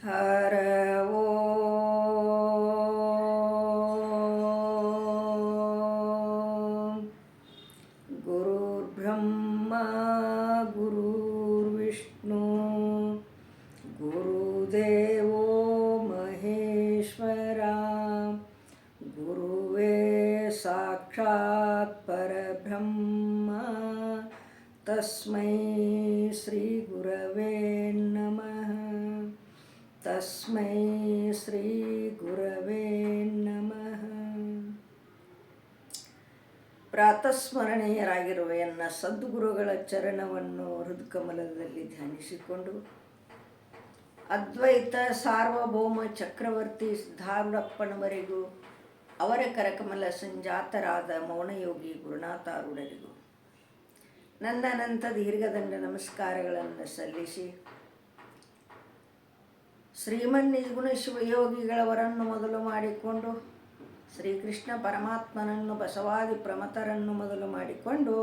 ಹರ ಓಂ. ಗುರುರ್ಬ್ರಹ್ಮ ಗುರುರ್ವಿಷ್ಣು ಗುರುದೇವೋ ಮಹೇಶ್ವರ ಗುರುವೇ ಸಾಕ್ಷಾತ್ ಪರಬ್ರಹ್ಮ ತಸ್ಮೈ ಶ್ರೀ ಗುರವೇ ನಮಃ. ತಸ್ಮೈ ಶ್ರೀ ಗುರವೇ ನಮಃ. ಪ್ರಾತಸ್ಮರಣೀಯರಾಗಿರುವ ಎನ್ನ ಸದ್ಗುರುಗಳ ಚರಣವನ್ನು ಹೃತ್ಕಮಲದಲ್ಲಿ ಧ್ಯಾನಿಸಿಕೊಂಡು ಅದ್ವೈತ ಸಾರ್ವಭೌಮ ಚಕ್ರವರ್ತಿ ಸಿದ್ಧಾರೂಢಪ್ಪನವರಿಗೂ ಅವರ ಕರಕಮಲ ಸಂಜಾತರಾದ ಮೌನಯೋಗಿ ಗುರುನಾಥಾರೂಢರಿಗೂ ನನ್ನ ಅನಂತ ದೀರ್ಘದಂಡ ನಮಸ್ಕಾರಗಳನ್ನು ಸಲ್ಲಿಸಿ ಶ್ರೀಮನ್ನಿಜಗುಣ ಶಿವಯೋಗಿಗಳವರನ್ನು ಮೊದಲು ಮಾಡಿಕೊಂಡು ಶ್ರೀಕೃಷ್ಣ ಪರಮಾತ್ಮನನ್ನು ಬಸವಾದಿ ಪ್ರಮಥರನ್ನು ಮೊದಲು ಮಾಡಿಕೊಂಡು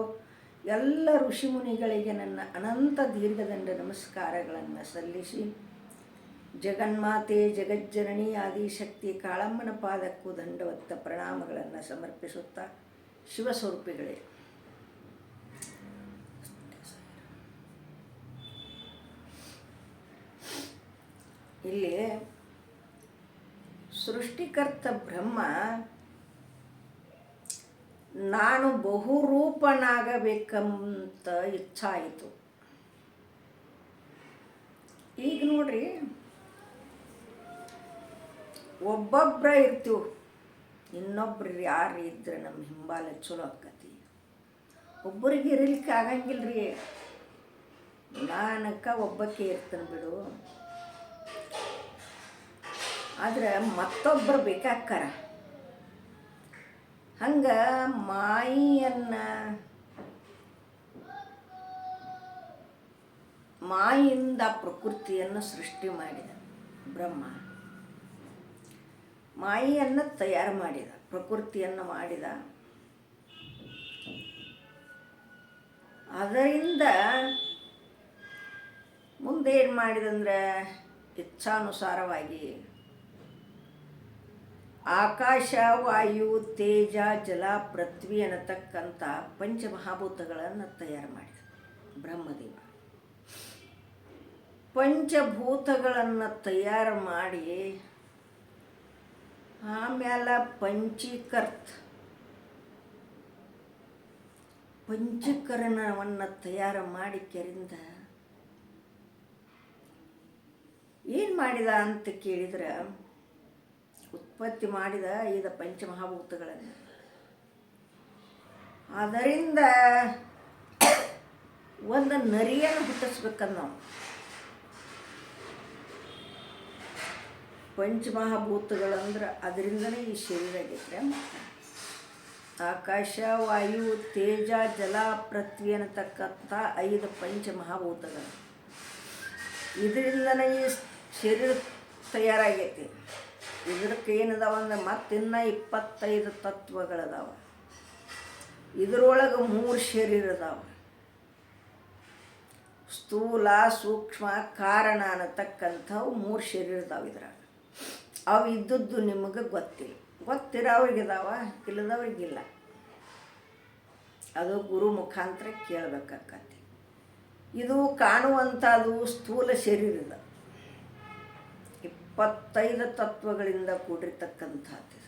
ಎಲ್ಲ ಋಷಿಮುನಿಗಳಿಗೆ ನನ್ನ ಅನಂತ ದೀರ್ಘದಂಡ ನಮಸ್ಕಾರಗಳನ್ನು ಸಲ್ಲಿಸಿ ಜಗನ್ಮಾತೆ ಜಗಜ್ಜನನಿ ಆದಿಶಕ್ತಿ ಕಾಳಮ್ಮನ ಪಾದಕ್ಕೂ ದಂಡವತ್ತ ಪ್ರಣಾಮಗಳನ್ನು ಸಮರ್ಪಿಸುತ್ತಾ ಶಿವಸ್ವರೂಪಿಗಳೇ, ಇಲ್ಲಿ ಸೃಷ್ಟಿಕರ್ತ ಬ್ರಹ್ಮ ನಾನು ಬಹುರೂಪನಾಗಬೇಕಂತ ಇಚ್ಛಾಯಿತು. ಈಗ ನೋಡ್ರಿ, ಒಬ್ಬೊಬ್ಬರ ಇರ್ತೀವಿ, ಇನ್ನೊಬ್ರು ಯಾರು ಇದ್ರೆ ನಮ್ಮ ಹಿಂಬಾಲ ಚಲೋ ಆಕ್ಕತಿ. ಒಬ್ಬರಿಗೆ ಇರಲಿಕ್ಕೆ ಆಗಂಗಿಲ್ರಿ, ನಾನಕ್ಕ ಒಬ್ಬಕ್ಕೆ ಇರ್ತೇನೆ ಬಿಡು, ಆದ್ರೆ ಮತ್ತೊಬ್ಬರು ಬೇಕಾಕ್ಕಾರ. ಹಂಗೆ ಮಾಯಿಂದ ಪ್ರಕೃತಿಯನ್ನು ಸೃಷ್ಟಿ ಮಾಡಿದ ಬ್ರಹ್ಮ. ಮಾಯಿಯನ್ನು ತಯಾರು ಮಾಡಿದ, ಪ್ರಕೃತಿಯನ್ನು ಮಾಡಿದ. ಅದರಿಂದ ಮುಂದೇನು ಮಾಡಿದಂದ್ರೆ ಇಚ್ಛಾನುಸಾರವಾಗಿ ಆಕಾಶ, ವಾಯು, ತೇಜ, ಜಲ, ಪೃಥ್ವಿ ಅನ್ನತಕ್ಕಂಥ ಪಂಚಮಹಾಭೂತಗಳನ್ನು ತಯಾರು ಮಾಡಿದ ಬ್ರಹ್ಮದೇವ. ಪಂಚಭೂತಗಳನ್ನು ತಯಾರು ಮಾಡಿ ಆಮೇಲೆ ಪಂಚೀಕರಣವನ್ನು ತಯಾರು ಮಾಡಿ ಕೆರಿಂದ ಏನು ಮಾಡಿದ ಅಂತ ಕೇಳಿದ್ರೆ, ಉತ್ಪತ್ತಿ ಮಾಡಿದ ಈಗ ಪಂಚಮಹಾಭೂತಗಳನ್ನು. ಅದರಿಂದ ಒಂದು ನರಿಯನ್ನು ಹುಟ್ಟಿಸ್ಬೇಕಂದ ನಾವು. ಪಂಚಮಹಾಭೂತಗಳಂದ್ರೆ ಅದರಿಂದನೇ ಈ ಶರೀರ ಆಗೈತ್ರೆ. ಆಕಾಶ, ವಾಯು, ತೇಜ, ಜಲ, ಪೃಥ್ವಿ ಅನ್ನತಕ್ಕಂಥ 5 ಪಂಚಮಹಾಭೂತಗಳು. ಇದರಿಂದನೇ ಈ ಶರೀರ ತಯಾರಾಗೈತಿ. ಇದಕ್ಕೆ ಏನದಾವ ಅಂದ್ರೆ ಮತ್ತಿನ್ನ 25 ತತ್ವಗಳದಾವ. ಇದರೊಳಗೆ 3 ಶರೀರ ಅದಾವ, ಸ್ಥೂಲ, ಸೂಕ್ಷ್ಮ, ಕಾರಣ ಅನ್ನತಕ್ಕಂಥವು 3 ಶರೀರ ಅದಾವ. ಇದ್ರಾಗ ಅವು ಇದ್ದದ್ದು ನಿಮಗೆ ಗೊತ್ತಿಲ್ಲ, ಗೊತ್ತಿರೋವ್ರಿಗಿದಾವ, ಇಲ್ಲದವ್ರಿಗಿಲ್ಲ. ಅದು ಗುರು ಮುಖಾಂತರ ಕೇಳಬೇಕಾಕತಿ. ಇದು ಕಾಣುವಂಥದ್ದು ಸ್ಥೂಲ ಶರೀರದ 25 ತತ್ವಗಳಿಂದ ಕೂಡಿರ್ತಕ್ಕಂಥದ್ದು.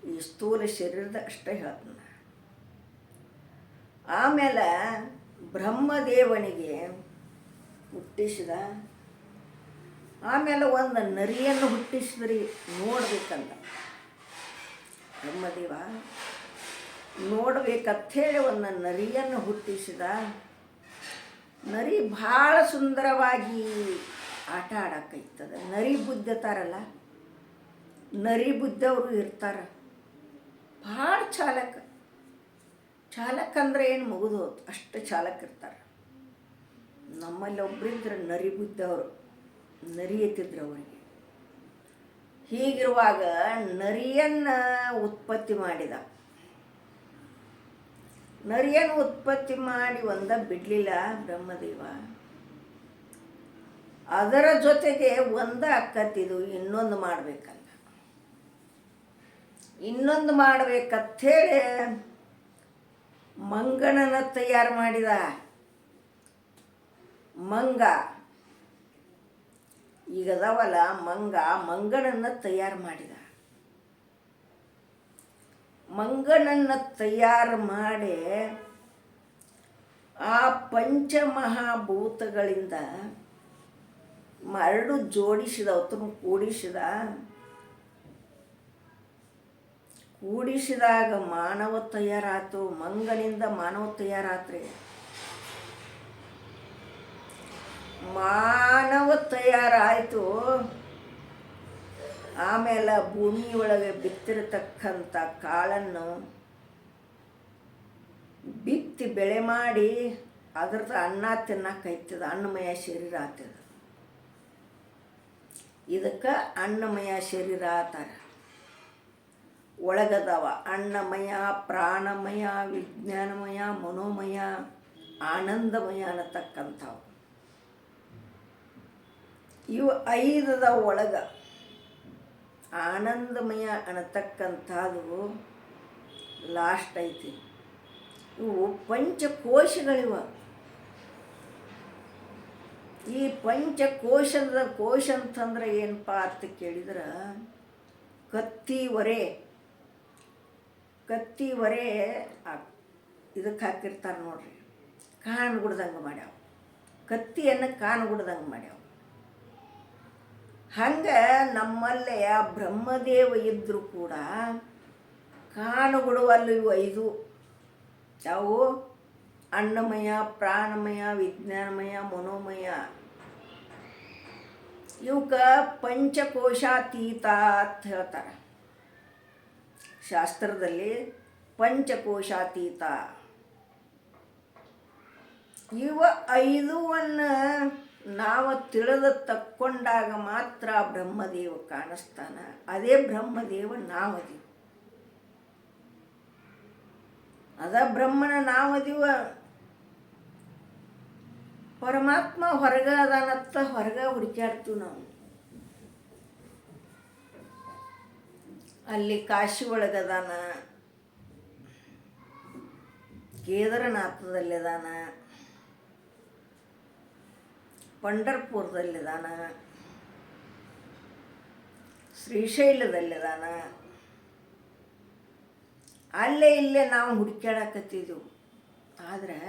ಈ ಸ್ಥೂಲ ಶರೀರದ ಅಷ್ಟೇ ಹೇಳ್ತಾನೆ. ಆಮೇಲೆ ಬ್ರಹ್ಮದೇವನಿಗೆ ಹುಟ್ಟಿಸಿದ. ಆಮೇಲೆ ಒಂದು ನರಿಯನ್ನು ಹುಟ್ಟಿಸಿದ್ರಿ ನೋಡ್ಬೇಕಂತ. ಬ್ರಹ್ಮದೇವ ನೋಡ್ಬೇಕಂಥೇಳಿ ಒಂದು ನರಿಯನ್ನು ಹುಟ್ಟಿಸಿದ. ನರಿ ಭಾಳ ಸುಂದರವಾಗಿ ಆಟ ಆಡಕ್ಕೈತದ. ನರಿ ಬುದ್ಧತಾರಲ್ಲ, ನರಿ ಬುದ್ಧವರು ಇರ್ತಾರೆ. ಭಾಳ ಚಾಲಕ ಅಂದ್ರೆ ಏನು ಮುಗಿದು ಹೋತು, ಅಷ್ಟು ಚಾಲಕ ಇರ್ತಾರೆ. ನಮ್ಮಲ್ಲಿ ಒಬ್ಬರಿದ್ರೆ ನರಿ ಬುದ್ಧವರು, ನರಿ ಎತ್ತಿದ್ರು ಅವರಿಗೆ. ಹೀಗಿರುವಾಗ ನರಿಯನ್ನು ಉತ್ಪತ್ತಿ ಮಾಡಿದ. ನರಿಯನ್ನು ಉತ್ಪತ್ತಿ ಮಾಡಿ ಒಂದ ಬಿಡಲಿಲ್ಲ ಬ್ರಹ್ಮದೇವ. ಅದರ ಜೊತೆಗೆ ಒಂದು ಅಕ್ಕತ್ತಿದು ಇನ್ನೊಂದು ಮಾಡಬೇಕಲ್ಲ, ಇನ್ನೊಂದು ಮಾಡ್ಬೇಕಂಥೇಳಿ ಮಂಗನನ್ನು ತಯಾರು ಮಾಡಿದ. ಮಂಗ ಈಗದವಲ್ಲ, ಮಂಗನನ್ನು ತಯಾರು ಮಾಡಿದ. ಮಂಗನನ್ನು ತಯಾರು ಮಾಡಿ ಆ ಪಂಚಮಹಾಭೂತಗಳಿಂದ ಎರಡು ಜೋಡಿಸಿದ, ಅವತನ್ನು ಕೂಡಿಸಿದಾಗ ಮಾನವ ತಯಾರಾತು. ಮಂಗನಿಂದ ಮಾನವ ತಯಾರಾತ್ರಿ. ಮಾನವ ತಯಾರಾಯಿತು. ಆಮೇಲೆ ಭೂಮಿ ಒಳಗೆ ಬಿತ್ತಿರತಕ್ಕಂಥ ಕಾಳನ್ನು ಬಿತ್ತಿ ಬೆಳೆ ಮಾಡಿ ಅದ್ರದ್ದು ಅನ್ನ ತಿನ್ನಕ್ಕೈತದ. ಅನ್ನಮಯ ಶರೀರ ಆಗ್ತದ. ಇದಕ್ಕೆ ಅನ್ನಮಯ ಶರೀರ ಆತಾರ. ಒಳಗದವ ಅನ್ನಮಯ, ಪ್ರಾಣಮಯ, ವಿಜ್ಞಾನಮಯ, ಮನೋಮಯ, ಆನಂದಮಯ ಅನ್ನತಕ್ಕಂಥವು. ಇವು 5 ಒಳಗೆ ಆನಂದಮಯ ಅನ್ನತಕ್ಕಂಥದ್ದು ಲಾಸ್ಟ್ ಐತಿ. ಇವು ಪಂಚಕೋಶಗಳಿವ. ಈ ಪಂಚಕೋಶದ ಕೋಶ ಅಂತಂದ್ರೆ ಏನಪ್ಪ ಅಂತ ಕೇಳಿದ್ರೆ, ಕತ್ತಿವರೆ ಇದಕ್ಕೆ ಹಾಕಿರ್ತಾರೆ ನೋಡ್ರಿ, ಕಾಣುಗುಡ್ದಂಗೆ ಮಾಡ್ಯಾವ. ಕತ್ತಿಯನ್ನು ಕಾಣುಗುಡ್ದಂಗೆ ಮಾಡ್ಯಾವ. ಹಂಗೆ ನಮ್ಮಲ್ಲೇ ಬ್ರಹ್ಮದೇವ ಇದ್ದರೂ ಕೂಡ ಕಾಣುಗುಡುವಲ್ಲಿ ಇವು 5 ಯಾವು? ಅನ್ನಮಯ, ಪ್ರಾಣಮಯ, ವಿಜ್ಞಾನಮಯ, ಮನೋಮಯ. ಇವಕ್ಕೆ ಪಂಚಕೋಶಾತೀತ ಅಂತ ಹೇಳ್ತಾರೆ ಶಾಸ್ತ್ರದಲ್ಲಿ. ಪಂಚಕೋಶಾತೀತ. ಇವ 5ವನ್ನು ನಾವು ತಿಳಿದು ತಕ್ಕೊಂಡಾಗ ಮಾತ್ರ ಬ್ರಹ್ಮದೇವ ಕಾಣಿಸ್ತಾನ. ಅದೇ ಬ್ರಹ್ಮದೇವ ನಾವದೀವ. ಅದ ಬ್ರಹ್ಮನ ನಾವದೀವ. ಪರಮಾತ್ಮ ಹೊರಗ ಅದಾನತ್ತ ಹೊರಗ ಹುಡುಕ್ಯಾಡ್ತೀವಿ ನಾವು. ಅಲ್ಲಿ ಕಾಶಿ ಒಳಗದಾನ, ಕೇದಾರನಾಥದಲ್ಲಿದಾನ, ಪಂಢರ್ಪುರದಲ್ಲಿದಾನ, ಶ್ರೀಶೈಲದಲ್ಲಿದಾನ. ಅಲ್ಲೇ ಇಲ್ಲೇ ನಾವು ಹುಡುಕ್ಯಾಡಕತ್ತಿದ್ದೆವು. ಆದರೆ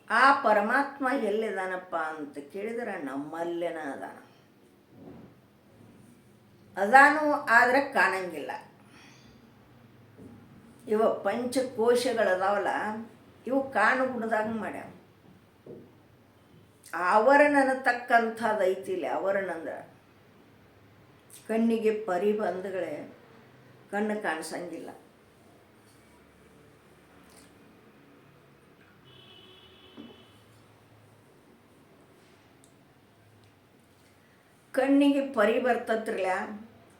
ಆ ಪರಮಾತ್ಮ ಎಲ್ಲಿದಾನಪ್ಪ ಅಂತ ಕೇಳಿದ್ರೆ ನಮ್ಮಲ್ಲೇನ ಅದಾನು, ಆದರೆ ಕಾಣಂಗಿಲ್ಲ. ಇವ ಪಂಚಕೋಶಗಳದಾವಲ್ಲ, ಇವು ಕಾಣುಗುಡ್ದಾಗ ಮಾಡ್ಯಾವ. ಆವರಣ ಅನ್ನತಕ್ಕಂಥದ್ದು ಐತಿಲ್ಲ. ಆವರಣ ಅಂದ್ರೆ ಕಣ್ಣಿಗೆ ಪರಿ ಬಂದಗಳೇ ಕಣ್ಣು ಕಾಣಿಸಂಗಿಲ್ಲ. ಕಣ್ಣಿಗೆ ಪರಿ ಬರ್ತದ್ರಲ್ಲ,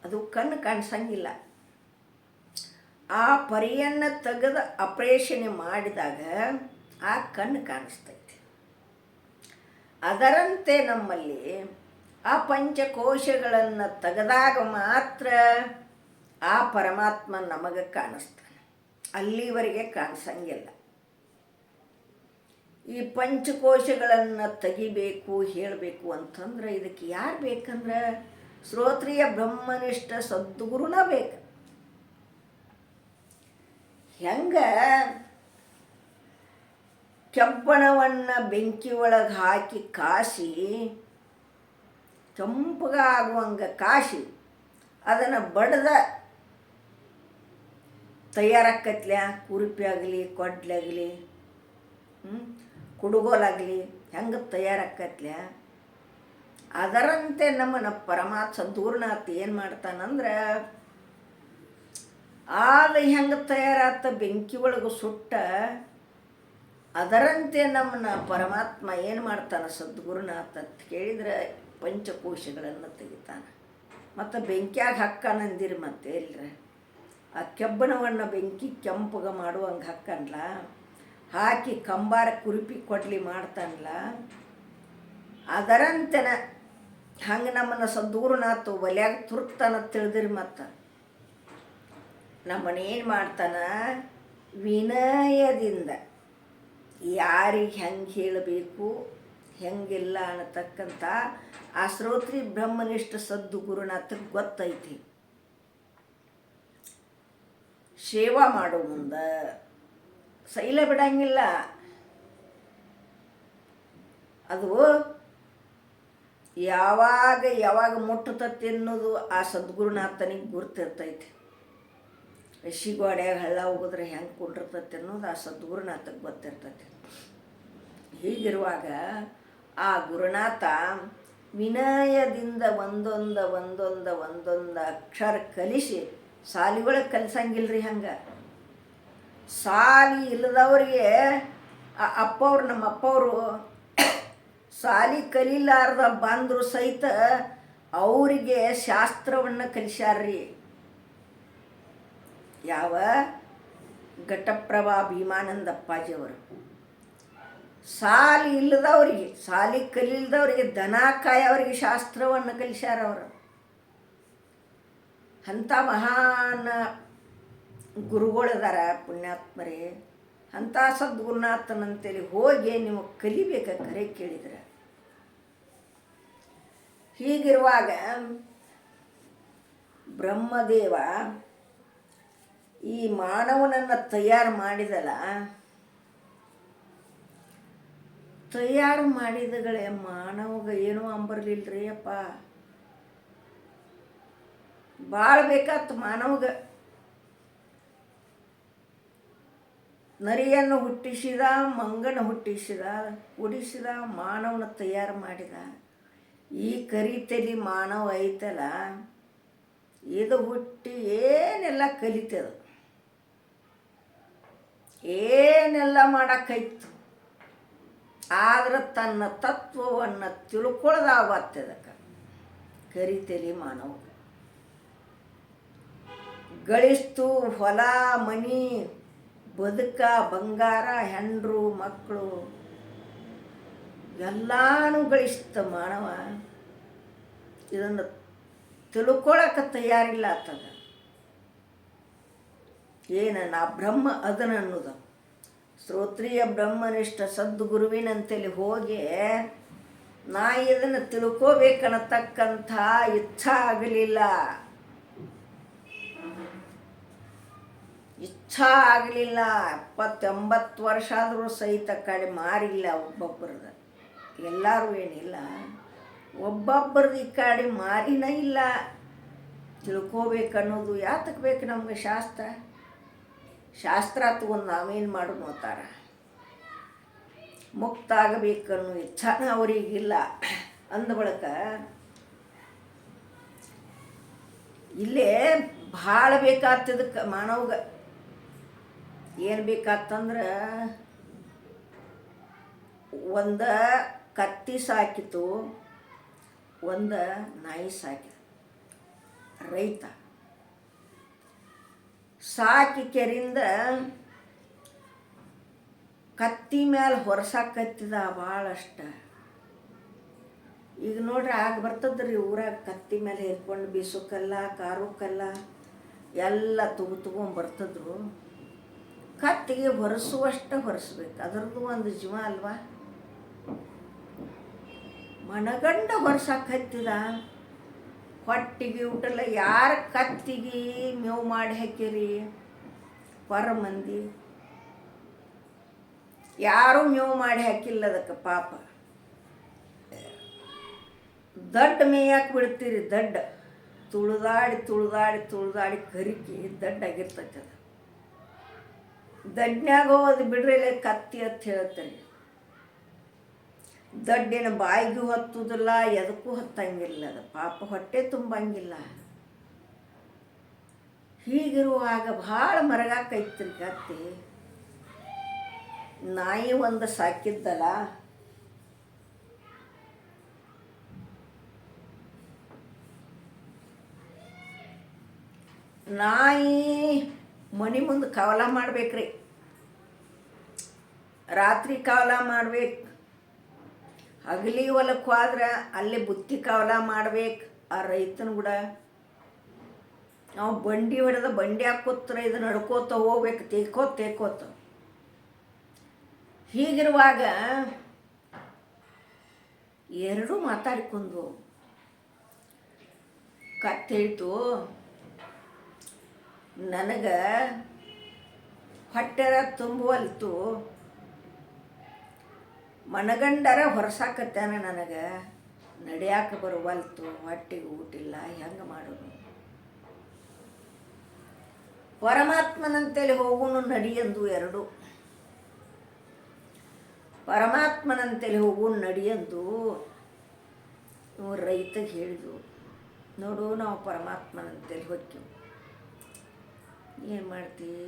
ಅದು ಕಣ್ಣು ಕಾಣಿಸಂಗಿಲ್ಲ. ಆ ಪರಿಯನ್ನು ತೆಗೆದು ಆಪರೇಷನ್ ಮಾಡಿದಾಗ ಆ ಕಣ್ಣು ಕಾಣಿಸ್ತೈತಿ. ಅದರಂತೆ ನಮ್ಮಲ್ಲಿ ಆ ಪಂಚಕೋಶಗಳನ್ನು ತೆಗೆದಾಗ ಮಾತ್ರ ಆ ಪರಮಾತ್ಮ ನಮಗೆ ಕಾಣಿಸ್ತಾನೆ. ಅಲ್ಲಿವರೆಗೆ ಕಾಣಿಸಂಗಿಲ್ಲ. ಈ ಪಂಚಕೋಶಗಳನ್ನು ತೆಗಿಬೇಕು, ಹೇಳಬೇಕು ಅಂತಂದ್ರೆ ಇದಕ್ಕೆ ಯಾರು ಬೇಕಂದ್ರೆ ಶ್ರೋತ್ರಿಯ ಬ್ರಹ್ಮನಿಷ್ಠ ಸದ್ಗುರುನ ಬೇಕು. ಹೆಂಗೆ ಕೆಬ್ಬಣವನ್ನು ಬೆಂಕಿ ಒಳಗೆ ಹಾಕಿ ಕಾಸಿ ಕೆಂಪಗಾಗುವಂಗೆ ಕಾಸಿ ಅದನ್ನು ಬಡ್ದ ತಯಾರಾಕತ್ಲೆ, ಕುರುಪಿ ಆಗಲಿ, ಕೊಡ್ಲಾಗಲಿ, ಕುಡುಗೋಲಾಗಲಿ, ಹೆಂಗೆ ತಯಾರಾಕತ್ಲೆ ಅದರಂತೆ ನಮ್ಮನ್ನು ಪರಮಾತ್ಮ ಸದ್ಗುರುನಾಥ ಏನು ಮಾಡ್ತಾನಂದ್ರೆ, ಅದು ಹೆಂಗೆ ತಯಾರಾತ ಬೆಂಕಿ ಒಳಗೆ ಸುಟ್ಟ ಅದರಂತೆ ನಮ್ಮನ್ನ ಪರಮಾತ್ಮ ಏನು ಮಾಡ್ತಾನೆ ಸದ್ಗುರುನಾಥ ಅಂತ ಕೇಳಿದ್ರೆ ಪಂಚಕೋಶಗಳನ್ನು ತೆಗಿತಾನೆ. ಮತ್ತು ಬೆಂಕಿಯಾಗ ಹಾಕ್ಕಾನಂದಿರಿ ಮತ್ತೆ ಇಲ್ರಿ. ಆ ಕೆಬ್ಬಣವನ್ನು ಬೆಂಕಿ ಕೆಂಪಗೆ ಮಾಡುವಂಗೆ ಹಾಕ್ಕನ್ಲ, ಹಾಕಿ ಕಂಬಾರ ಕುರುಪಿ ಕೊಡ್ಲಿ ಮಾಡ್ತಾನಲ್ಲ, ಅದರಂತೆನ ಹಂಗೆ ನಮ್ಮನ್ನು ಸದ್ಗುರುನಾಥ ಒಲ್ಯಾಗ ತುರುಕ್ತಾನ ತಿಳಿದಿರಿ. ಮತ್ತು ನಮ್ಮನೇನು ಮಾಡ್ತಾನ, ವಿನಯದಿಂದ ಯಾರಿಗೆ ಹೆಂಗೆ ಹೇಳಬೇಕು ಹೆಂಗಿಲ್ಲ ಅನ್ನತಕ್ಕಂಥ ಆ ಶ್ರೋತ್ರಿ ಬ್ರಹ್ಮನಿಷ್ಠ ಸದ್ದು ಗುರುನಾಥಕ್ಕೆ ಗೊತ್ತೈತಿ. ಸೇವಾ ಮಾಡೋ ಮುಂದೆ ಶೈಲ ಬಿಡಂಗಿಲ್ಲ. ಅದು ಯಾವಾಗ ಮುಟ್ಟತತಿ ಅನ್ನೋದು ಆ ಸದ್ಗುರುನಾಥನಿಗೆ ಗುರ್ತಿರ್ತೈತಿ. ಶಿಗೋಡ್ಯಾಗ ಹಳ್ಳ ಹೋಗಿದ್ರೆ ಹೆಂಗೆ ಕುಂಡಿರ್ತೈತಿ ಅನ್ನೋದು ಆ ಸದ್ಗುರುನಾಥಕ್ಕೆ ಗೊತ್ತಿರ್ತೈತಿ. ಹೀಗಿರುವಾಗ ಆ ಗುರುನಾಥ ವಿನಯದಿಂದ ಒಂದೊಂದು ಅಕ್ಷರ ಕಲಿಸಿ, ಸಾಲಿಗಳಿಗೆ ಕಲಿಸಂಗಿಲ್ರಿ. ಹಂಗೆ ಸಾಲಿ ಇಲ್ಲದವ್ರಿಗೆ ಅಪ್ಪವ್ರು, ನಮ್ಮ ಅಪ್ಪವರು ಸಾಲಿ ಕಲೀಲಾರ್ದ ಬಂದರು ಸಹಿತ ಅವರಿಗೆ ಶಾಸ್ತ್ರವನ್ನು ಕಲಿಸ್ಯಾರ್ರಿ. ಯಾವ ಘಟಪ್ರಭಾ ಭೀಮಾನಂದ ಅಪ್ಪಾಜಿಯವರು ಸಾಲಿ ಇಲ್ಲದವ್ರಿಗೆ, ಸಾಲಿ ಕಲಿಲ್ದವ್ರಿಗೆ, ದನ ಕಾಯವ್ರಿಗೆ ಶಾಸ್ತ್ರವನ್ನು ಕಲಿಸ್ಯಾರ ಅವರು. ಅಂಥ ಮಹಾನ್ ಗುರುಗಳಿದಾರ ಪುಣ್ಯಾತ್ಮರೇ. ಅಂಥ ಸದ್ಗುರುನಾಥನಂತೇಳಿ ಹೋಗಿ ನೀವು ಕಲಿಬೇಕ ಕರೆ ಕೇಳಿದ್ರೆ. ಹೀಗಿರುವಾಗ ಬ್ರಹ್ಮದೇವ ಈ ಮಾನವನನ್ನು ತಯಾರು ಮಾಡಿದಲ್ಲ, ತಯಾರು ಮಾಡಿದಗಳೇ ಮಾನವಗ ಏನೂ ಅಂಬರ್ಲಿಲ್ರಿ ಅಪ್ಪ. ಭಾಳ ಬೇಕಾತು ಮಾನವಗ. ನರಿಯನ್ನು ಹುಟ್ಟಿಸಿದ, ಮಂಗನ ಹುಟ್ಟಿಸಿದ, ಉಡಿಸಿದ, ಮಾನವನ ತಯಾರು ಮಾಡಿದ. ಈ ಕರಿತಲಿ ಮಾನವ ಐತಲ್ಲ, ಇದು ಹುಟ್ಟಿ ಏನೆಲ್ಲ ಕಲಿತದ, ಏನೆಲ್ಲ ಮಾಡಕ್ಕೈತು. ಆದ್ರೆ ತನ್ನ ತತ್ವವನ್ನು ತಿಳ್ಕೊಳ್ಳೋದಾಗತ್ತದಕ್ಕೆ ಕರಿತಲಿ ಮಾನವ. ಗಳಿಸ್ತು ಹೊಲ ಮನಿ ಬದುಕ ಬಂಗಾರ ಹೆಂಡ್ರು ಮಕ್ಕಳು ಎಲ್ಲಾನು ಗಳಿಸ್ತ ಮಾನವ. ಇದನ್ನು ತಿಳ್ಕೊಳಕ್ಕೆ ತಯಾರಿಲ್ಲ ಆತದ. ಏನು ನಾ ಬ್ರಹ್ಮ ಅದನ್ನ ಅನ್ನೋದು. ಶ್ರೋತ್ರಿಯ ಬ್ರಹ್ಮನಿಷ್ಠ ಸದ್ಗುರುವಿನಂತೇಳಿ ಹೋಗಿ ನಾ ಇದನ್ನು ತಿಳ್ಕೋಬೇಕನ್ನತಕ್ಕಂಥ ಇಚ್ಛಾ ಆಗಲಿಲ್ಲ. ಇಚ್ಛಾ ಆಗಲಿಲ್ಲ. 70-80 ವರ್ಷ ಆದರೂ ಸಹಿತ ಕಡೆ ಮಾರಿಲ್ಲ ಒಬ್ಬೊಬ್ಬರದ. ಎಲ್ಲರೂ ಏನಿಲ್ಲ, ಒಬ್ಬೊಬ್ಬರದ್ದು ಈ ಕಡೆ ಮಾರಿನ ಇಲ್ಲ. ತಿಳ್ಕೋಬೇಕನ್ನೋದು ಯಾತಕ್ಕೆ ಬೇಕು ನಮ್ಗೆ ಶಾಸ್ತ್ರ? ಶಾಸ್ತ್ರ ತಗೊಂಡು ನಾವೇನು ಮಾಡೋದು ಅಂತಾರ. ಮುಕ್ತ ಆಗಬೇಕನ್ನೋ ಇಚ್ಛಾನ ಅವರಿಗಿಲ್ಲ. ಅಂದ ಬಳಿಕ ಇಲ್ಲೇ ಭಾಳ ಬೇಕಾಗ್ತದಕ್ಕೆ ಮಾನವ್ಗ. ಏನು ಬೇಕಾತಂದ್ರೆ ಒಂದು ಕತ್ತಿ ಸಾಕಿತು, ಒಂದು ನಾಯಿ ಸಾಕಿತು. ರೈತ ಸಾಕಿ ಕೆರಿಂದ ಕತ್ತಿ ಮೇಲೆ ಹೊರಸಾಕತ್ತಿದ ಭಾಳಷ್ಟ. ಈಗ ನೋಡ್ರಿ ಆಗ ಬರ್ತದ್ರಿ ಊರಾಗ ಕತ್ತಿ ಮೇಲೆ ಹೇರ್ಕೊಂಡು ಬೀಸೋಕಲ್ಲ, ಕಾರೋಕಲ್ಲ ಎಲ್ಲ ತಗೊಂಬರ್ತದ್ರು. ಕತ್ತಿಗೆ ಹೊರಸುವಷ್ಟು ಹೊರಸ್ಬೇಕು, ಅದರದ್ದು ಒಂದು ಜೀವ ಅಲ್ವಾ. ಮನಗಂಡ ಹೊರಸಾಕತ್ತಿದ, ಹೊಟ್ಟಿಗೆ ಊಟಲ್ಲ. ಯಾರ ಕತ್ತಿಗೆ ಮೇವು ಮಾಡಿ ಹಾಕಿರಿ? ಹೊರ ಮಂದಿ ಯಾರೂ ಮೇವು ಮಾಡಿ ಹಾಕಿಲ್ಲ ಅದಕ್ಕೆ. ಪಾಪ ದಡ್ಡ ಮೇಯಕ್ಕೆ ಬಿಡ್ತೀರಿ. ದಡ್ಡ ತುಳಿದಾಡಿ ಕರಿಕಿ ದಡ್ಡಾಗಿರ್ತೈತೆ ಅದು. ದಡ್ನ್ಯಾಗ ಹೋದ್ ಬಿಡ್ರಿಲ್ಲ ಕತ್ತಿ ಅಂತ ಹೇಳ್ತಾರೆ. ದಡ್ಡಿನ ಬಾಯಿಗೂ ಹತ್ತುದಿಲ್ಲ, ಎದಕ್ಕೂ ಹತ್ತಂಗಿಲ್ಲ ಅದು. ಪಾಪ ಹೊಟ್ಟೆ ತುಂಬಂಗಿಲ್ಲ. ಹೀಗಿರುವಾಗ ಭಾಳ ಮರಗಾಕೈತ್ರಿ ಕತ್ತಿ. ನಾಯಿ ಒಂದು ಸಾಕಿದ್ದಲ್ಲ, ನಾಯಿ ಮನೆ ಮುಂದೆ ಕಾವಲ ಮಾಡ್ಬೇಕ್ರಿ. ರಾತ್ರಿ ಕಾವಲ ಮಾಡ್ಬೇಕು. ಹಗಲಿ ಹೊಲಕ್ಕೆ ಹೋದ್ರೆ ಅಲ್ಲಿ ಬುತ್ತಿ ಕಾವಲ ಮಾಡ್ಬೇಕು ಆ ರೈತನ ಕೂಡ. ನಾವು ಬಂಡಿ ಹೊಡೆದ ಬಂಡಿ ಹಾಕೋತ್ರ ಇದು ನಡ್ಕೋತ ಹೋಗ್ಬೇಕು ತೇಕೋತ. ಹೀಗಿರುವಾಗ ಎರಡೂ ಮಾತಾಡ್ಕೊಂಡು ಕತ್ತೇಳ್ತು, ನನಗೆ ಹೊಟ್ಟೆರ ತುಂಬುವಲ್ತು, ಮನಗಂಡರ ಹೊರಸಾಕತ್ತಾನ, ನನಗೆ ನಡೆಯಾಕ ಬರುವಲ್ತು, ಹೊಟ್ಟೆಗೆ ಊಟಿಲ್ಲ, ಹೆಂಗೆ ಮಾಡೋದು? ಪರಮಾತ್ಮನಂತೇಳಿ ಹೋಗುನು ನಡಿಯಂದು ಎರಡು. ಪರಮಾತ್ಮನಂತೇಳಿ ಹೋಗುನು ನಡಿಯಂದು ಇವ್ರು ರೈತಗೆ ಹೇಳಿದ್ರು. ನೋಡು, ನಾವು ಪರಮಾತ್ಮನಂತೇಳಿ ಹೋಗ್ತೀವಿ, ಏನು ಮಾಡ್ತೀವಿ?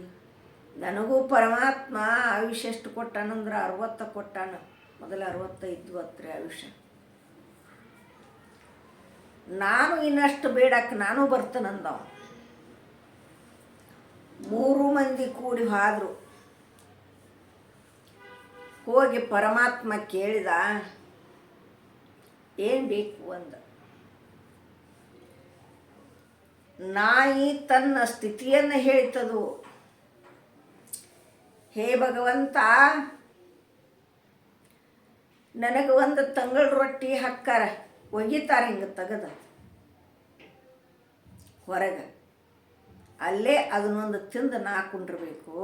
ನನಗೂ ಪರಮಾತ್ಮ ಆಯುಷ್ಯ ಎಷ್ಟು ಕೊಟ್ಟಾನಂದ್ರೆ 60 ಕೊಟ್ಟಾನ. ಮೊದಲು 65 ಹತ್ರ ಆಯುಷ್ಯ. ನಾನು ಇನ್ನಷ್ಟು ಬೇಡಕ್ಕೆ ನಾನು ಬರ್ತಾನಂದವ. 3 ಮಂದಿ ಕೂಡಿ ಹೋದ್ರು. ಹೋಗಿ ಪರಮಾತ್ಮ ಕೇಳಿದ, ಏನು ಬೇಕು ಅಂದ. ನಾಯಿ ತನ್ನ ಸ್ಥಿತಿಯನ್ನು ಹೇಳ್ತದು, ಹೇ ಭಗವಂತ, ನನಗೆ ಒಂದು ತಂಗಳ ರೊಟ್ಟಿ ಹಾಕ್ಕಾರ, ಒಗಿತಾರೆ ಹಿಂಗೆ ತೆಗೆದ ಹೊರಗೆ, ಅಲ್ಲೇ ಅದನ್ನೊಂದು ತಿಂದು ನಾ ಕುಂಡಿರ್ಬೇಕು,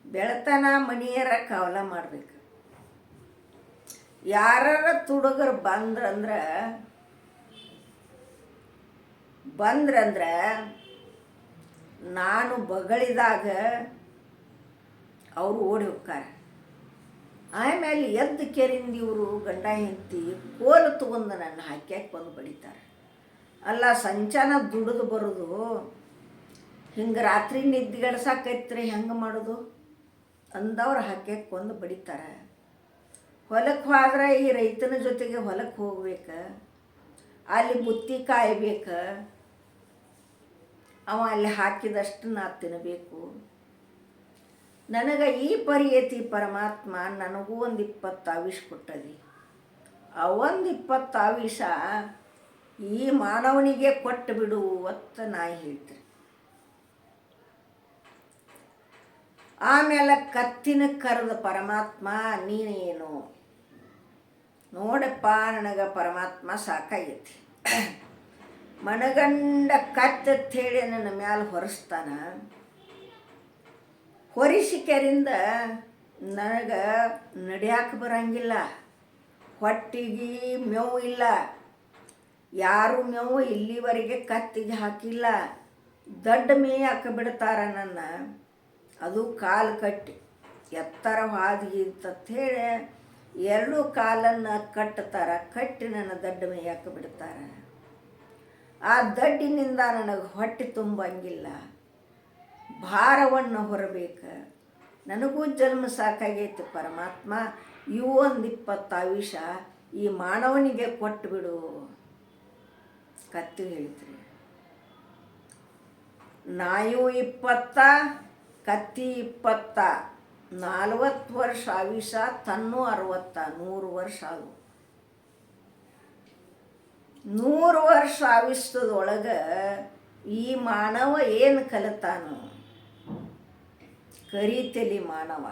ಬೆಳತನ ಮನೆಯರ ಕಾವಲ ಮಾಡಬೇಕು. ಯಾರ ತುಡುಗರು ಬಂದ್ರಂದ್ರೆ ನಾನು ಬಗಳಿದಾಗ ಅವರು ಓಡಿ ಹೋಗ್ತಾರೆ. ಆಮೇಲೆ ಎದ್ದು ಕೆರಿಂದ ಇವರು ಗಂಡ ಹೆಂಡತಿ ಕೋಲು ತಗೊಂಡು ನನ್ನ ಹಾಕ್ಯಾಕೆ ಬಂದು ಬಡಿತಾರೆ. ಅಲ್ಲ, ಸಂಚಾನ ದುಡಿದು ಬರೋದು ಹಿಂಗೆ ರಾತ್ರಿ ನಿದ್ದೆಗಡ್ಸಾಕೈತ್ರಿ, ಹೆಂಗೆ ಮಾಡೋದು ಅಂದವ್ರು ಹಾಕ್ಯಾಕೆ ಬಂದು ಬಡಿತಾರೆ. ಹೊಲಕ್ಕೆ ಹೋದ್ರೆ ಈ ರೈತನ ಜೊತೆಗೆ ಹೊಲಕ್ಕೆ ಹೋಗ್ಬೇಕು, ಅಲ್ಲಿ ಬುತ್ತಿ ಕಾಯ್ಬೇಕು, ಅವ ಅಲ್ಲಿ ಹಾಕಿದಷ್ಟು ನಾ ತಿನ್ನಬೇಕು. ನನಗೆ ಈ ಪರಿಯತಿ ಪರಮಾತ್ಮ ನನಗೂ ಒಂದು 20 ಆವಿಷ ಕೊಟ್ಟದಿ. ಆ ಒಂದು 20 ಆವಿಷ ಈ ಮಾನವನಿಗೆ ಕೊಟ್ಟು ಬಿಡು ಅಂತ ನಾ ಹೇಳ್ತೀನಿ. ಆಮೇಲೆ ಕತ್ತಿನ ಕರೆದ ಪರಮಾತ್ಮ, ನೀನೇನು ನೋಡಪ್ಪ, ನನಗೆ ಪರಮಾತ್ಮ ಸಾಕಾಗೈತಿ, ಮನಗಂಡ ಕತ್ತತ್ ಹೇಳಿ ನನ್ನ ಮ್ಯಾಲೆ ಹೊರಿಸ್ತಾನ. ಹೊರಿಸಿಕೆರಿಂದ ನನಗೆ ನಡೆಯಾಕೆ ಬರಂಗಿಲ್ಲ, ಹೊಟ್ಟಿಗೆ ಮೇವು ಇಲ್ಲ, ಯಾರು ಮೇವು ಇಲ್ಲಿವರೆಗೆ ಕತ್ತಿಗೆ ಹಾಕಿಲ್ಲ, ದೊಡ್ಡ ಮೇಯಕ್ಕೆ ಬಿಡ್ತಾರ ನನ್ನ, ಅದು ಕಾಲು ಕಟ್ಟಿ ಎತ್ತರ ಹಾದಿಗೆ ಅಂತೇಳಿ 2 ಕಾಲನ್ನು ಕಟ್ತಾರೆ, ಕಟ್ಟಿ ನನ್ನ ದಡ್ಡ ಮೇಯಕ್ಕೆ ಬಿಡ್ತಾರೆ. ಆ ದಡ್ಡಿನಿಂದ ನನಗೆ ಹೊಟ್ಟೆ ತುಂಬಂಗಿಲ್ಲ, ಭಾರವನ್ನು ಹೊರಬೇಕು, ನನಗೂ ಜನ್ಮ ಸಾಕಾಗೈತೆ ಪರಮಾತ್ಮ, ಇವು ಒಂದು 20 ಆವಿಷ ಈ ಮಾನವನಿಗೆ ಕೊಟ್ಟು ಬಿಡು ಕತ್ತಿ ಹೇಳ್ತೀರಿ. ನಾಯು 20, ಕತ್ತಿ 20, 40 ವರ್ಷ ಆವಿಷ, ತನ್ನೂ 60, 100 ವರ್ಷ ಅದು. 100 ವರ್ಷ ಆವಿಷದೊಳಗೆ ಈ ಮಾನವ ಏನು ಕಲಿತಾನು? ಕರಿತಲಿ ಮಾನವ.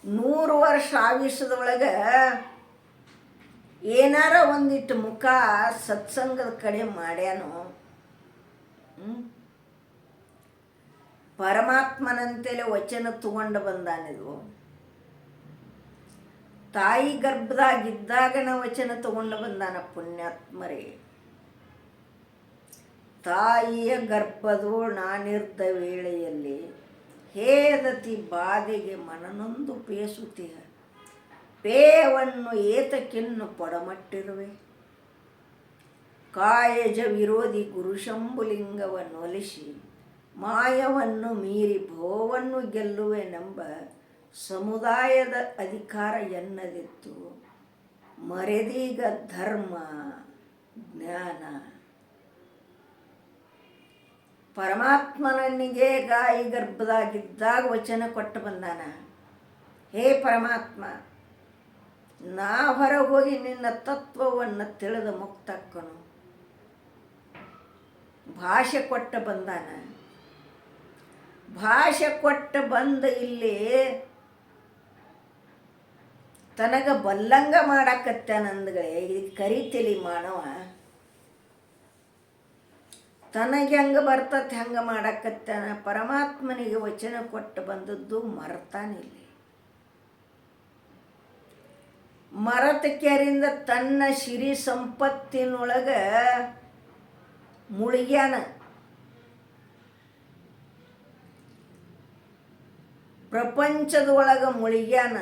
ನೂರು ವರ್ಷ ಆವಿಷದೊಳಗೆ ಏನಾರ ಒಂದಿಟ್ಟು ಮುಖ ಸತ್ಸಂಗದ ಕಡೆ ಮಾಡ್ಯಾನು. ಪರಮಾತ್ಮನಂತೆಲೆ ವಚನ ತಗೊಂಡು ಬಂದಾನಿದು. ತಾಯಿ ಗರ್ಭದಾಗಿದ್ದಾಗನ ವಚನ ತಗೊಂಡು ಬಂದಾನ ಪುಣ್ಯಾತ್ಮರೇ. ತಾಯಿಯ ಗರ್ಭದೋ ನಾನಿರ್ದ ವೇಳೆಯಲ್ಲಿ ಹೇದತಿ ಬಾಧೆಗೆ ಮನನೊಂದು ಪೇಸುತ್ತೀಯ, ಪೇವನ್ನು ಏತಕ್ಕಿನ್ನು ಪೊಡಮಟ್ಟಿರುವೆ. ಕಾಯಜ ವಿರೋಧಿ ಗುರುಶಂಭುಲಿಂಗವನ್ನು ಒಲಿಸಿ ಮಾಯವನ್ನು ಮೀರಿ ಭೋವನ್ನು ಗೆಲ್ಲುವೆನೆಂಬ ಸಮುದಾಯದ ಅಧಿಕಾರ ಎನ್ನದಿತ್ತು. ಮರೆದೀಗ ಧರ್ಮ ಜ್ಞಾನ. ಪರಮಾತ್ಮನಿಗೆ ಗಾಯಿ ಗರ್ಭದಾಗಿದ್ದಾಗ ವಚನ ಕೊಟ್ಟು ಬಂದಾನ, ಹೇ ಪರಮಾತ್ಮ, ನಾ ಹೊರಗೆ ಹೋಗಿ ನಿನ್ನ ತತ್ವವನ್ನು ತಿಳಿದು ಮುಕ್ತಕ್ಕನು. ಭಾಷೆ ಕೊಟ್ಟ ಬಂದಾನ. ಭಾಷೆ ಕೊಟ್ಟ ಬಂದ ಇಲ್ಲಿ ತನಗ ಬಲ್ಲಂಗ ಮಾಡಾಕತ್ತಾನಂದ್ಗಳೇ. ಇದು ಕರಿತಿಲಿ ಮಾನವ ತನಗೆ ಹೆಂಗೆ ಬರ್ತತೆ ಹಂಗೆ ಮಾಡಾಕತ್ತಾನ. ಪರಮಾತ್ಮನಿಗೆ ವಚನ ಕೊಟ್ಟು ಬಂದದ್ದು ಮರ್ತಾನಿಲ್ಲಿ. ಮರತಕ್ಯರಿಂದ ತನ್ನ ಸಿರಿ ಸಂಪತ್ತಿನೊಳಗೆ ಮುಳುಗ್ಯಾನ. ಪ್ರಪಂಚದೊಳಗೆ ಮುಳುಗ್ಯಾನ.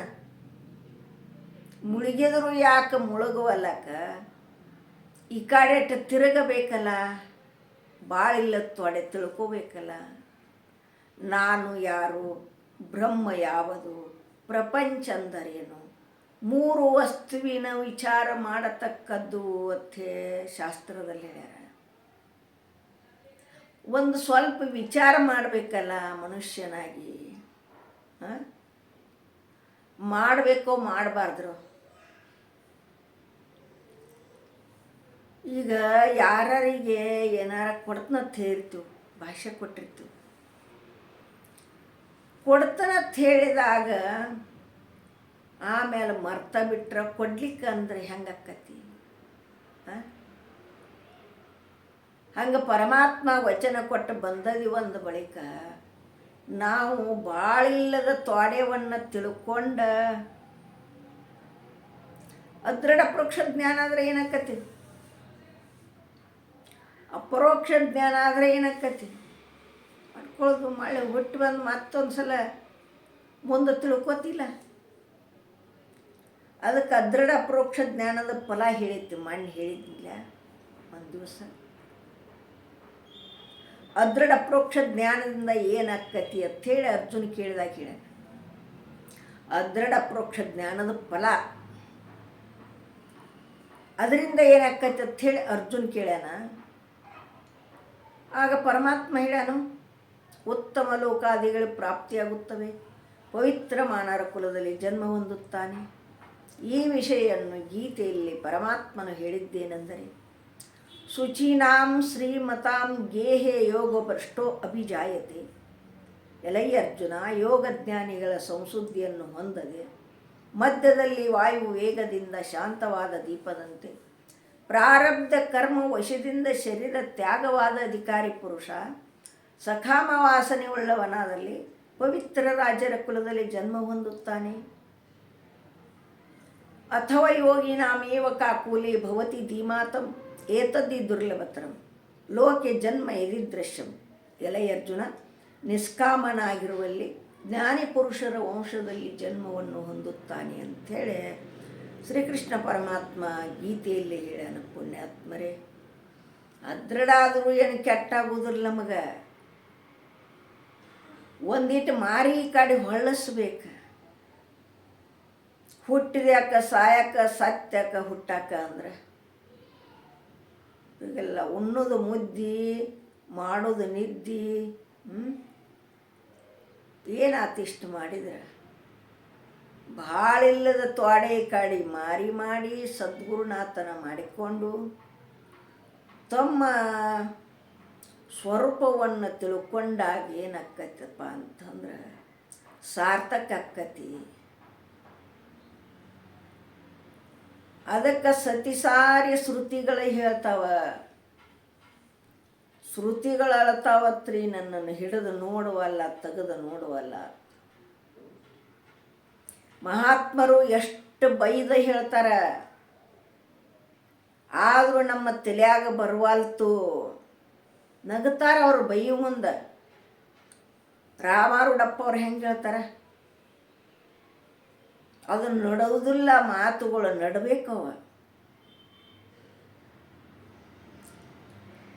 ಮುಳುಗಿದ್ರು ಯಾಕೆ ಮುಳುಗುವಲ್ಲಕ ಈ ಕಡೆ ತಿರುಗಬೇಕಲ್ಲ, ಭಾಳ ಇಲ್ಲ ತೊಡೆ ತಿಳ್ಕೋಬೇಕಲ್ಲ. ನಾನು ಯಾರು, ಬ್ರಹ್ಮ ಯಾವುದು, ಪ್ರಪಂಚ ಅಂದರೇನು, ಮೂರು ವಸ್ತುವಿನ ವಿಚಾರ ಮಾಡತಕ್ಕದ್ದು ಅಂತೆ ಶಾಸ್ತ್ರದಲ್ಲಿ ಹೇಳ್ಯಾರ. ಒಂದು ಸ್ವಲ್ಪ ವಿಚಾರ ಮಾಡಬೇಕಲ್ಲ ಮನುಷ್ಯನಾಗಿ. ಮಾಡಬೇಕೋ ಮಾಡಬಾರ್ದ್ರು. ಈಗ ಯಾರಿಗೆ ಏನಾರ ಕೊಡ್ತನಂತ ಹೇಳ್ತೀವಿ, ಭಾಷೆ ಕೊಟ್ಟಿರ್ತೀವಿ. ಕೊಡ್ತನಂತ ಹೇಳಿದಾಗ ಆಮೇಲೆ ಮರ್ತ ಬಿಟ್ರೆ ಕೊಡ್ಲಿಕ್ಕೆ ಅಂದ್ರೆ ಹೆಂಗಾಕತಿ? ಹಂಗೆ ಪರಮಾತ್ಮ ವಚನ ಕೊಟ್ಟು ಬಂದದಿ ಒಂದು ಬಳಿಕ ನಾವು ಬಾಳಿಲ್ಲದ ತ್ವಾಡೆವನ್ನು ತಿಳ್ಕೊಂಡ ಅದೃಢ ಪರೋಕ್ಷ ಜ್ಞಾನ ಆದರೆ ಏನಾಕತಿ? ಅಪರೋಕ್ಷ ಜ್ಞಾನ ಆದರೆ ಏನಾಕತಿ? ಮಾಡ್ಕೊಳ್ಳೋದು ಮಳೆ ಹುಟ್ಟು ಬಂದು ಮತ್ತೊಂದು ಸಲ ಮುಂದೆ ತಿಳ್ಕೊತಿಲ್ಲ. ಅದಕ್ಕೆ ಅದೃಢ ಅಪರೋಕ್ಷ ಜ್ಞಾನದ ಫಲ ಹೇಳಿತ್ತು, ಮಣ್ಣು ಹೇಳಿದ್ದಿಲ್ಲ ಒಂದು ದಿವಸ. ಅದೃಢ ಅಪರೋಕ್ಷ ಜ್ಞಾನದಿಂದ ಏನಾಕತಿ ಅಂಥೇಳಿ ಅರ್ಜುನ ಕೇಳಿದಾಗ ಹೇಳ. ಅದೃಢ ಅಪರೋಕ್ಷ ಜ್ಞಾನದ ಫಲ ಅದರಿಂದ ಏನಾಕತಿ ಅಂಥೇಳಿ ಅರ್ಜುನ ಕೇಳ್ಯಾನ. ಆಗ ಪರಮಾತ್ಮ ಹೇಳ್ಯಾನು, ಉತ್ತಮ ಲೋಕಾದಿಗಳು ಪ್ರಾಪ್ತಿಯಾಗುತ್ತವೆ, ಪವಿತ್ರ ಮಾನರ ಕುಲದಲ್ಲಿ ಜನ್ಮ ಹೊಂದುತ್ತಾನೆ. ಈ ವಿಷಯವನ್ನು ಗೀತೆಯಲ್ಲಿ ಪರಮಾತ್ಮನು ಹೇಳಿದ್ದೇನೆಂದರೆ, ಶುಚೀನಾಂ ಶ್ರೀಮತಾಂ ಗೇಹೆ ಯೋಗ ಭ್ರಷ್ಟೋ ಅಭಿಜಾಯತೆ. ಎಲೈ ಅರ್ಜುನ, ಯೋಗಜ್ಞಾನಿಗಳ ಸಂಶುದ್ಧಿಯನ್ನು ಹೊಂದದೆ ಮಧ್ಯದಲ್ಲಿ ವಾಯು ವೇಗದಿಂದ ಶಾಂತವಾದ ದೀಪದಂತೆ ಪ್ರಾರಬ್ಧ ಕರ್ಮ ವಶದಿಂದ ಶರೀರ ತ್ಯಾಗವಾದ ಅಧಿಕಾರಿ ಪುರುಷ ಸಕಾಮ ವಾಸನೆ ಉಳ್ಳವನಾದಲ್ಲಿ ಪವಿತ್ರ ರಾಜರ ಕುಲದಲ್ಲಿ ಜನ್ಮ ಹೊಂದುತ್ತಾನೆ. ಅಥವಾ ಯೋಗಿನಾಮೇವ ಕಾಕೂಲಿ ಭವತಿ ಧೀಮಾತಂ ಏತದ್ದಿ ದುರ್ಲಭತರಂ ಲೋಕೆ ಜನ್ಮ ಯದಿದೃಶ್ಯಂ. ಎಲೈ ಅರ್ಜುನ, ನಿಷ್ಕಾಮನಾಗಿರುವಲ್ಲಿ ಜ್ಞಾನಿ ಪುರುಷರ ವಂಶದಲ್ಲಿ ಜನ್ಮವನ್ನು ಹೊಂದುತ್ತಾನೆ ಅಂಥೇಳಿ ಶ್ರೀಕೃಷ್ಣ ಪರಮಾತ್ಮ ಗೀತೆಯಲ್ಲಿ ಹೇಳ್ಯಾನ. ಪುಣ್ಯಾತ್ಮರೇ, ಅದೃಢ ಆದರೂ ಏನು ಕೆಟ್ಟಾಗುವುದಿಲ್ಲ. ನಮಗೆ ಒಂದಿಟ್ಟು ಮಾರಿ ಕಡೆ ಹೊಳ್ಳಿಸ್ಬೇಕು. ಹುಟ್ಟಿದ್ಯಾಕ ಸಾಯಕ, ಸತ್ಯಾಕ ಹುಟ್ಟಾಕ ಅಂದ್ರೆ ಈಗೆಲ್ಲ ಉಣ್ಣೋದು ಮುದ್ದಿ, ಮಾಡೋದು ನಿದ್ದಿ. ಏನಾತಿಷ್ಟು ಮಾಡಿದ್ರೆ ಭಾಳಿಲ್ಲದ ತ್ವಾಡೆ ಕಾಡಿ ಮಾರಿ ಮಾಡಿ ಸದ್ಗುರುನಾಥನ ಮಾಡಿಕೊಂಡು ತಮ್ಮ ಸ್ವರೂಪವನ್ನು ತಿಳ್ಕೊಂಡಾಗ ಏನಾಕತ್ತಪ್ಪ ಅಂತಂದ್ರೆ ಸಾರ್ಥಕ ಆಕ್ಕತಿ. ಅದಕ್ಕೆ ಸತಿಸಾರಿ ಶ್ರುತಿಗಳು ಹೇಳ್ತಾವ. ಶ್ರುತಿಗಳು ಅಳ್ತಾವತ್ರಿ, ನನ್ನನ್ನು ಹಿಡಿದು ನೋಡುವಲ್ಲ, ತೆಗೆದು ನೋಡುವಲ್ಲ. ಮಹಾತ್ಮರು ಎಷ್ಟು ಬೈದ ಹೇಳ್ತಾರ, ಆದರೂ ನಮ್ಮ ತಲೆಯಾಗ ಬರುವಲ್ತು. ನಗುತ್ತಾರ ಅವ್ರು ಬೈಯು ಮುಂದೆ. ರಾಮಾರುಡಪ್ಪ ಅವ್ರು ಹೆಂಗೆ ಹೇಳ್ತಾರೆ, ಅದನ್ನು ನಡುವುದಿಲ್ಲ, ಮಾತುಗಳು ನಡಬೇಕವ.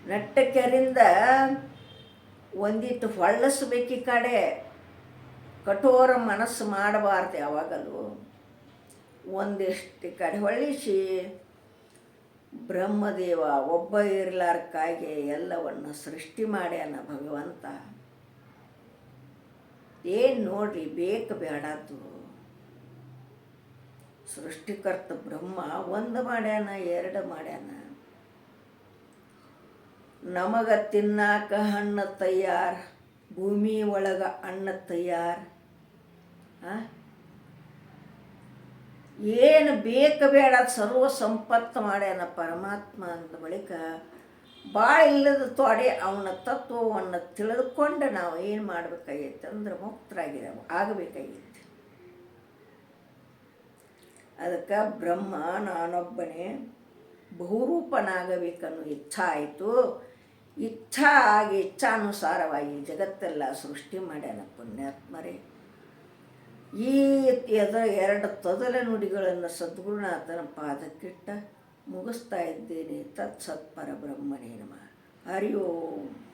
ನಟ್ಟಕೆರಿಂದ ಒಂದಿಟ್ಟು ಹೊಳ್ಳಿಸ್ಬೇಕು. ಈ ಕಡೆ ಕಠೋರ ಮನಸ್ಸು ಮಾಡಬಾರ್ದು. ಯಾವಾಗಲೂ ಒಂದಿಷ್ಟು ಕಡೆ ಹೊಳ್ಳಿಸಿ ಬ್ರಹ್ಮದೇವ ಒಬ್ಬ ಇರಲಾರ್ಕಾಗೆ ಎಲ್ಲವನ್ನು ಸೃಷ್ಟಿ ಮಾಡ್ಯಾನ ಭಗವಂತ. ಏನು ನೋಡ್ರಿ, ಬೇಕು ಬೇಡದ್ದು. ಸೃಷ್ಟಿಕರ್ತ ಬ್ರಹ್ಮ ಒಂದು ಮಾಡ್ಯಾನ, ಎರಡು ಮಾಡ್ಯಾನ. ನಮಗೆ ತಿನ್ನಾಕ ಹಣ್ಣು ತಯಾರ, ಭೂಮಿ ಒಳಗೆ ಅನ್ನ ತಯಾರ. ಏನು ಬೇಕು ಬೇಡ ಸರ್ವ ಸಂಪತ್ತು ಮಾಡ್ಯಾನ ಪರಮಾತ್ಮ. ಅಂದ ಬಳಿಕ ಭಾಳ ಇಲ್ಲದ ತೊಡೆ ಅವನ ತತ್ವವನ್ನು ತಿಳಿದುಕೊಂಡು ನಾವು ಏನು ಮಾಡಬೇಕಾಗೈತೆ ಅಂದ್ರೆ ಮುಕ್ತರಾಗಿದ್ದಾವೆ ಆಗಬೇಕಾಗಿತ್ತು. ಅದಕ್ಕೆ ಬ್ರಹ್ಮ ನಾನೊಬ್ಬನೇ ಬಹುರೂಪನಾಗಬೇಕನ್ನೋ ಇಚ್ಛಾ ಆಯಿತು. ಇಚ್ಛಾ ಆಗಿ ಇಚ್ಛಾನುಸಾರವಾಗಿ ಜಗತ್ತೆಲ್ಲ ಸೃಷ್ಟಿ ಮಾಡ್ಯಾನ ಪುಣ್ಯಾತ್ಮರೇ. ಈ ಎರಡು ತೊದಲ ನುಡಿಗಳನ್ನು ಸದ್ಗುರುನಾಥನ ಪಾದಕ್ಕಿಟ್ಟ ಮುಗಿಸ್ತಾ ಇದ್ದೇನೆ. ತತ್ಸತ್ಪರ ಬ್ರಹ್ಮನೇ ನಮಃ. ಹರಿ ಓಂ.